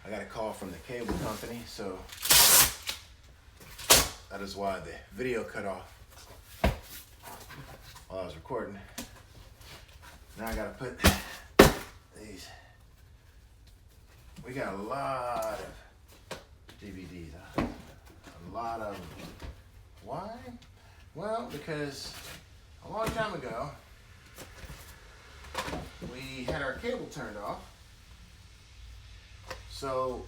I got a call from the cable company, so that is why the video cut off while I was recording. Now I gotta put these. We got a lot of DVDs, a lot of them. Why? Well, because a long time ago, we had our cable turned off. So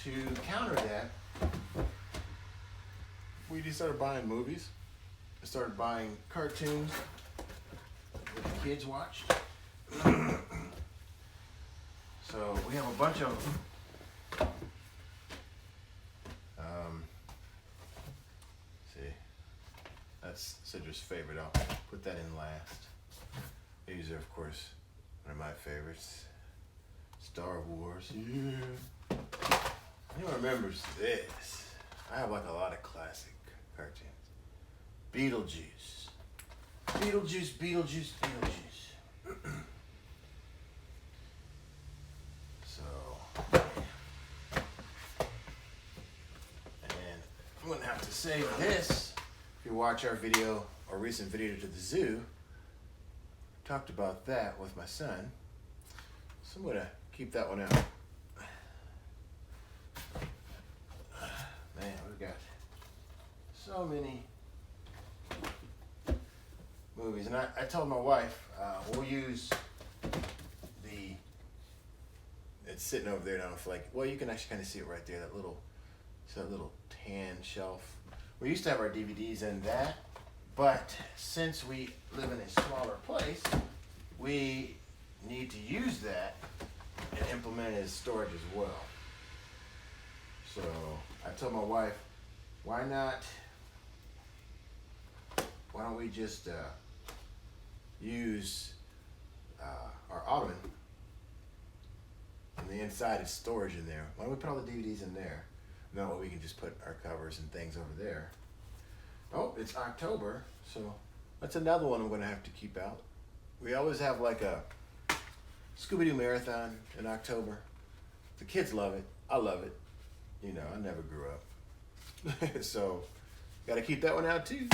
to counter that, we just started buying movies. I started buying cartoons that the kids watched. So we have a bunch of them. See, that's Sidra's favorite. I'll put that in last. These are, of course, one of my favorites. Star Wars. Yeah. Anyone remembers this? I have like a lot of classic cartoons. Beetlejuice. Beetlejuice, Beetlejuice, Beetlejuice. So, and I'm gonna have to save this. If you watch our video, our recent video to the zoo, talked about that with my son. So I'm gonna keep that one out. Man, we've got so many movies. And I told my wife, we'll use it's sitting over there, and I don't feel like, well, you can actually kind of see it right there, that little tan shelf. We used to have our DVDs in that, but since we live in a smaller place, we need to use that and implement it as storage as well. So I told my wife, why don't we just use our ottoman, and the inside is storage in there. Why don't we put all the DVDs in there? And then we can just put our covers and things over there. Oh, it's October, so that's another one I'm gonna have to keep out. We always have like a Scooby-Doo marathon in October. The kids love it. I love it. You know, I never grew up. So, gotta keep that one out too.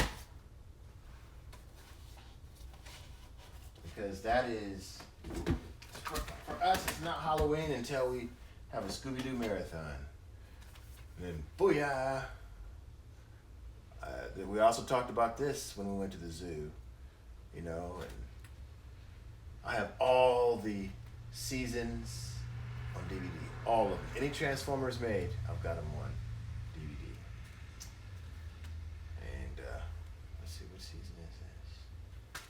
Because that is, for us, it's not Halloween until we have a Scooby-Doo marathon. And then, booyah! We also talked about this when we went to the zoo. You know, and I have all the seasons on DVD. All of them. Any Transformers made, I've got them on DVD. And let's see, what season is this?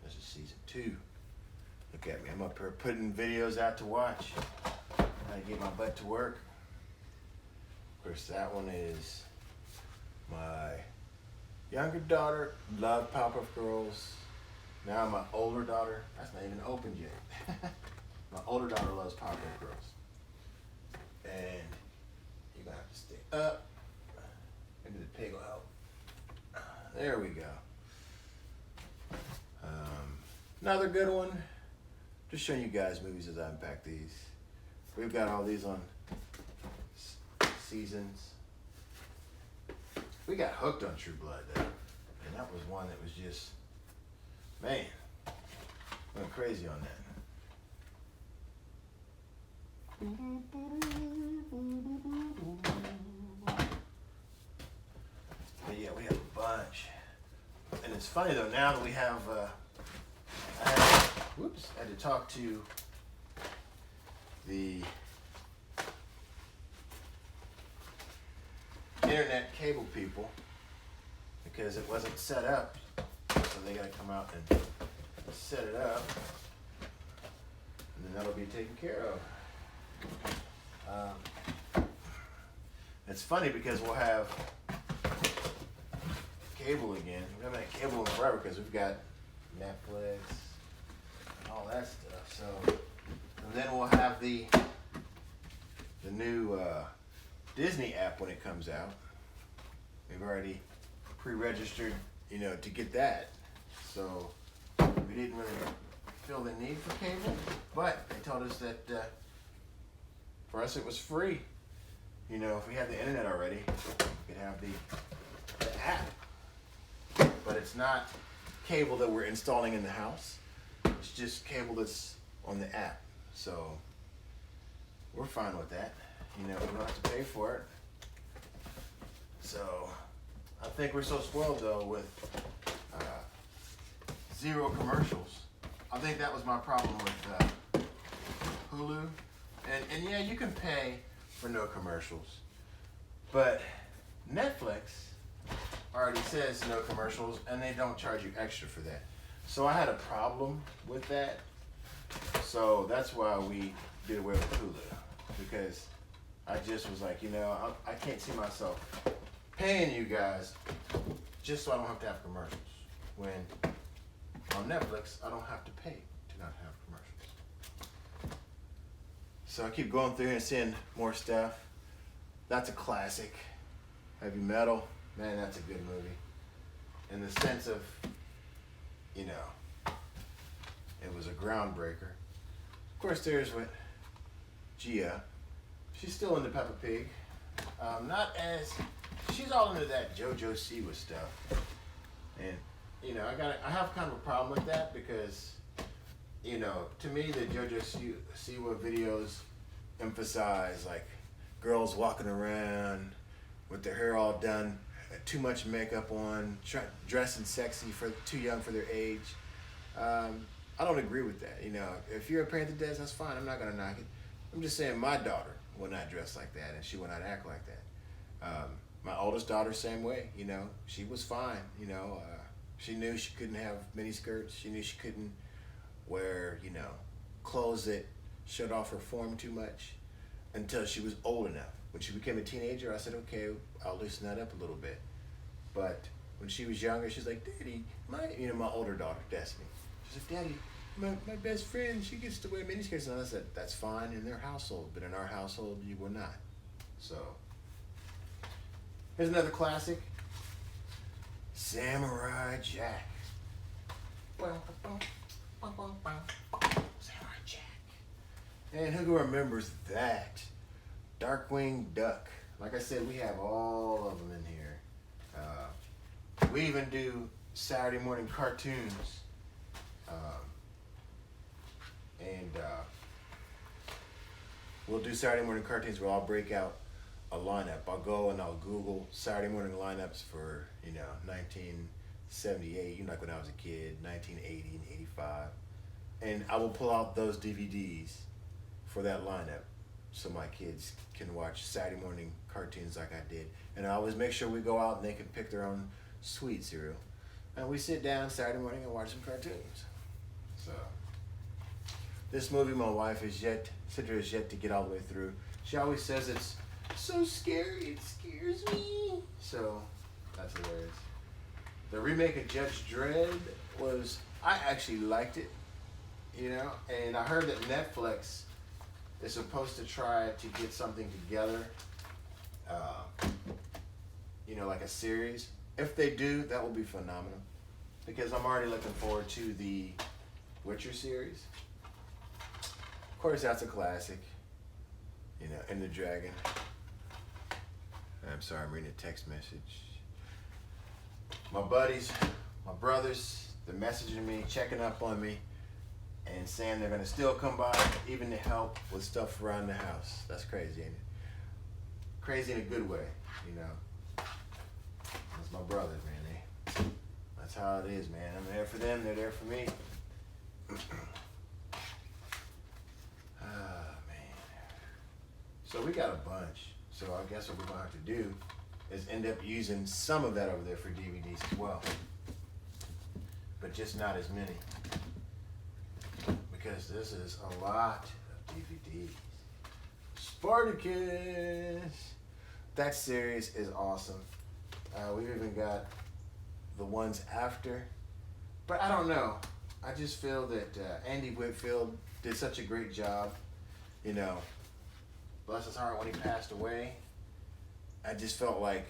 This is season 2. Look at me, I'm up here putting videos out to watch. I get my butt to work. Of course, that one is my younger daughter loved Powerpuff Girls. Now my older daughter, that's not even opened yet. My older daughter loves Powerpuff Girls. And you're gonna have to stay up. Maybe the pig will help. There we go. Another good one. Just showing you guys movies as I unpack these. We've got all these on seasons. We got hooked on True Blood though. And that was one that was just, man, went crazy on that. But yeah, we have a bunch. And it's funny though, now that we have, I had to talk to the internet cable people because it wasn't set up, so they gotta come out and set it up, and then that'll be taken care of. It's funny because we'll have cable again. We haven't had cable in forever because we've got Netflix and all that stuff. So, and then we'll have the new Disney app when it comes out. We've already pre-registered, you know, to get that. So we didn't really feel the need for cable, but they told us that for us it was free. You know, if we had the internet already, we could have the app. But it's not cable that we're installing in the house. It's just cable that's on the app. So we're fine with that. You know, we don't have to pay for it. So I think we're so spoiled though with zero commercials. I think that was my problem with Hulu. And yeah, you can pay for no commercials. But Netflix already says no commercials and they don't charge you extra for that. So I had a problem with that. So that's why we did away with Hulu. Because I just was like, you know, I can't see myself paying you guys just so I don't have to have commercials. When on Netflix, I don't have to pay to not have commercials. So I keep going through and seeing more stuff. That's a classic. Heavy Metal, man, that's a good movie. In the sense of, you know, it was a groundbreaker. Of course, there's what Gia. She's still into Peppa Pig. Not as, she's all into that JoJo Siwa stuff. And, you know, I have kind of a problem with that because, you know, to me the JoJo Siwa videos emphasize like girls walking around with their hair all done, too much makeup on, dressing sexy for too young for their age. I don't agree with that. You know, if you're a parent that does, that's fine. I'm not gonna knock it. I'm just saying my daughter will not dress like that and she will not act like that. My oldest daughter, same way. You know, she was fine. You know, she knew she couldn't have mini skirts. She knew she couldn't wear, you know, clothes that showed off her form too much until she was old enough. When she became a teenager, I said, okay, I'll loosen that up a little bit. But when she was younger, she's like, Daddy, my older daughter, Destiny, she's like, Daddy, my best friend, she gets to wear miniskirts. And I said, that's fine in their household, but in our household, you will not. So, here's another classic, Samurai Jack. Samurai Jack. And who remembers that? Darkwing Duck. Like I said, we have all of them in here. We even do Saturday morning cartoons. We'll do Saturday morning cartoons where I'll break out a lineup. I'll go and I'll Google Saturday morning lineups for, you know, 1978, you know, like when I was a kid, 1980 and 85. And I will pull out those DVDs for that lineup so my kids can watch Saturday morning cartoons like I did. And I always make sure we go out and they can pick their own sweet cereal. And we sit down Saturday morning and watch some cartoons. So, this movie my wife Sidra is yet to get all the way through. She always says it's so scary, it scares me. So, that's hilarious. The remake of Judge Dredd I actually liked it, you know, and I heard that Netflix is supposed to try to get something together, you know, like a series. If they do, that will be phenomenal because I'm already looking forward to the Witcher series. Of course, that's a classic, you know, and the Dragon. I'm sorry, I'm reading a text message. My buddies, my brothers, they're messaging me, checking up on me, and saying they're gonna still come by, even to help with stuff around the house. That's crazy, ain't it? Crazy in a good way, you know. That's my brothers, man. That's how it is, man. I'm there for them, they're there for me. Ah, man. So we got a bunch. So I guess what we're gonna have to do is end up using some of that over there for DVDs as well. But just not as many. Because this is a lot of DVDs. Spartacus! That series is awesome. We've even got the ones after. But I don't know. I just feel that Andy Whitfield did such a great job. You know, bless his heart when he passed away. I just felt like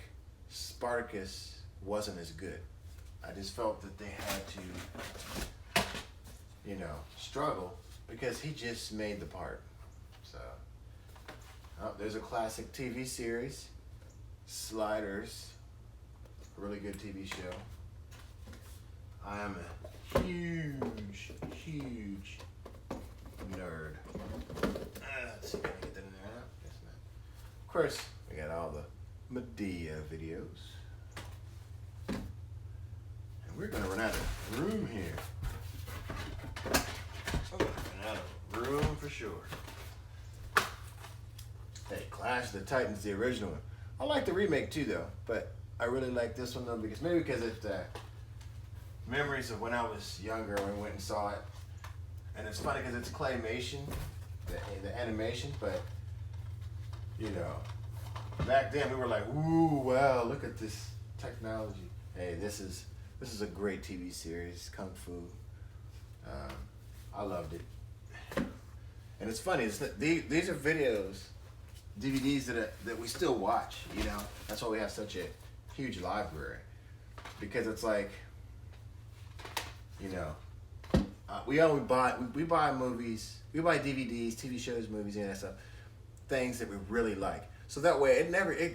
Spartacus wasn't as good. I just felt that they had to, you know, struggle because he just made the part. So, oh, there's a classic TV series, Sliders, a really good TV show. I am a huge nerd. Let's see if I can get that in there. Guess not. Of course, we got all the Medea videos. And we're gonna run out of room here. We're gonna run out of room for sure. Hey, Clash of the Titans, the original one. I like the remake too though, but I really like this one though because it's memories of when I was younger when we went and saw it. And it's funny because it's claymation, the animation, but you know, back then we were like, ooh, wow, look at this technology. Hey, this is a great TV series, Kung Fu. I loved it. And it's funny, these are videos, DVDs that we still watch, you know. That's why we have such a huge library. Because it's like, you know, we buy movies, we buy DVDs, TV shows, movies, and that stuff, things that we really like. So that way,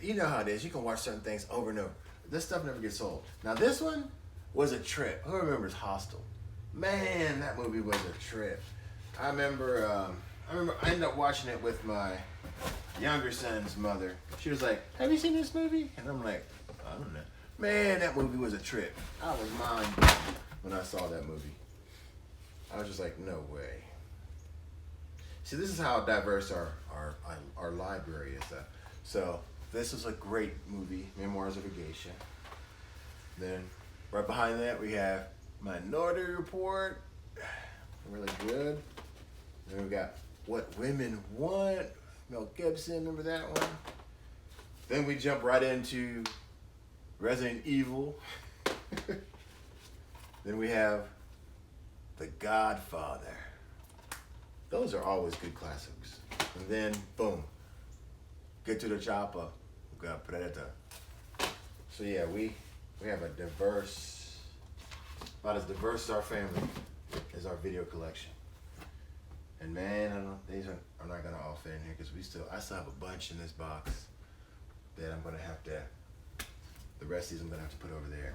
you know how it is. You can watch certain things over and over. This stuff never gets old. Now this one was a trip. Who remembers Hostel? Man, that movie was a trip. I remember I ended up watching it with my younger son's mother. She was like, "Have you seen this movie?" And I'm like, "I don't know." Man, that movie was a trip. I was mind blown when I saw that movie. I was just like, no way. See, this is how diverse our library is. So this is a great movie, Memoirs of a Geisha. Then right behind that we have Minority Report, really good. Then we got What Women Want, Mel Gibson, remember that one? Then we jump right into Resident Evil. Then we have The Godfather. Those are always good classics. And then, boom, get to the chopper. We got Predator. So yeah, we have a diverse, about as diverse as our family is our video collection. And man, these are not gonna all fit in here because I still have a bunch in this box that I'm gonna have to, the rest of these I'm gonna have to put over there.